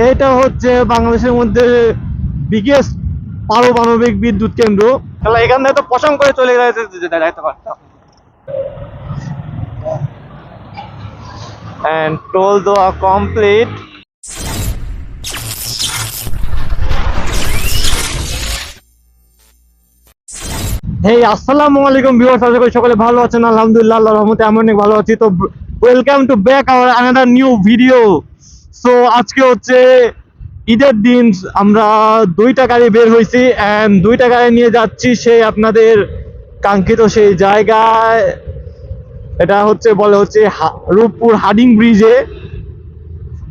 এটা হচ্ছে বাংলাদেশের মধ্যে বিগেস্ট পারমাণবিক বিদ্যুৎ কেন্দ্র। তাহলে এখান থেকে তো পছন্দ করে চলে যাইতে পারতাম। And toll দেওয়া কমপ্লিট। হেই আসসালামু আলাইকুম ভিউয়ার্স, আশা করি সকলে ভালো আছেন। আলহামদুলিল্লাহ, আল্লাহর রহমতে আমি অনেক ভালো আছি। তো welcome to back hour another new video. So আজকে হচ্ছে ঈদের দিন, আমরা দুইটা গাড়ি বের হয়েছি এন্ড দুইটা গাড়ি নিয়ে যাচ্ছি সেই আপনাদের কাঙ্ক্ষিত সেই জায়গায়। এটা হচ্ছে বলে হচ্ছে রূপপুর হার্ডিং ব্রিজে,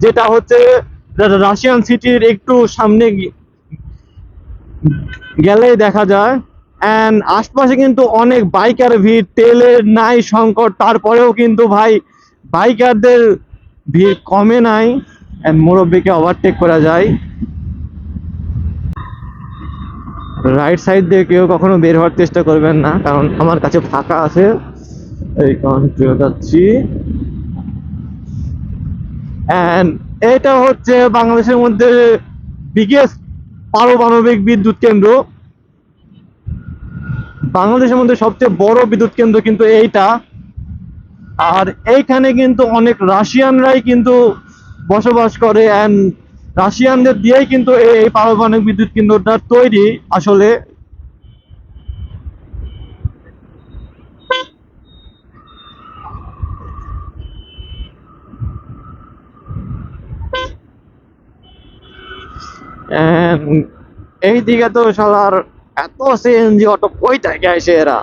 যেটা হচ্ছে রাশিয়ান সিটির একটু সামনে গেলেই দেখা যায়। এন্ড আশপাশে কিন্তু অনেক বাইকার ভিড়, তেলের নাই সংকট, তারপরেও কিন্তু ভাই বাইকারদের ভিড় কমে নাই। এন্ড মুরব্বীকে ওভারটেক করা যায়। রাইট সাইড দিয়ে কেউ কখনো বের হওয়ার চেষ্টা করবেন না, কারণ আমার কাছে ফাঁকা আছে, এই কারণে যাচ্ছি। এন্ড এটা হচ্ছে বাংলাদেশের মধ্যে বিগেস্ট পারমাণবিক বিদ্যুৎ কেন্দ্র। বাংলাদেশের মধ্যে সবচেয়ে বড় বিদ্যুৎ কেন্দ্র কিন্তু এইটা। আর এইখানে কিন্তু অনেক রাশিয়ানরাই কিন্তু বসবাস করে এন্ড রাশিয়ানদের দিয়েই কিন্তু এই পারমাণবিক বিদ্যুৎ কেন্দ্রটা তৈরি আসলে। এই দিকে তো শালার এত সিএনজি অটো কই থেকে আসে এরা।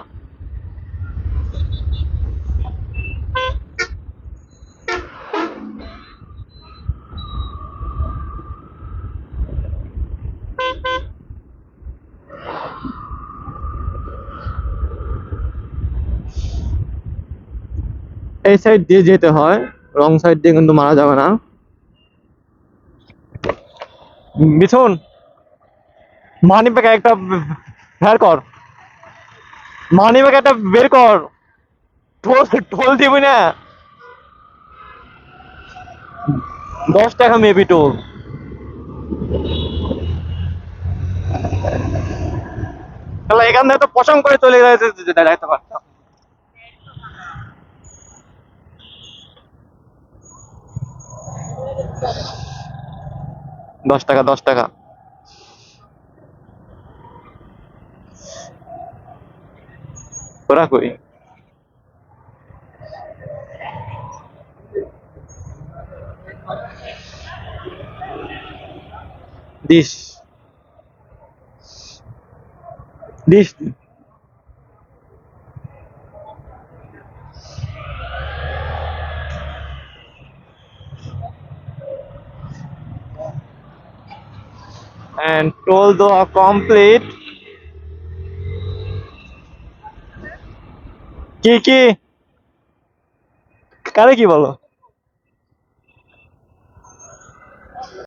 এই সাইড দিয়ে যেতে হয়, রং সাইড দিয়ে কিন্তু মারা যাবে না। মিথুন, মানি ব্যাগ একটা বের কর, মানি ব্যাগ একটা বের কর। টোল টোল দিবি না? 10 টাকা মেবি টোল। তাহলে এখান থেকে তো পছন্দ করে চলে যাইতে পারতাম। 10 টাকা 10 টাকা। তোরা কই? This this. and toll দেওয়া কমপ্লিট। কি কি কারে কি বলো?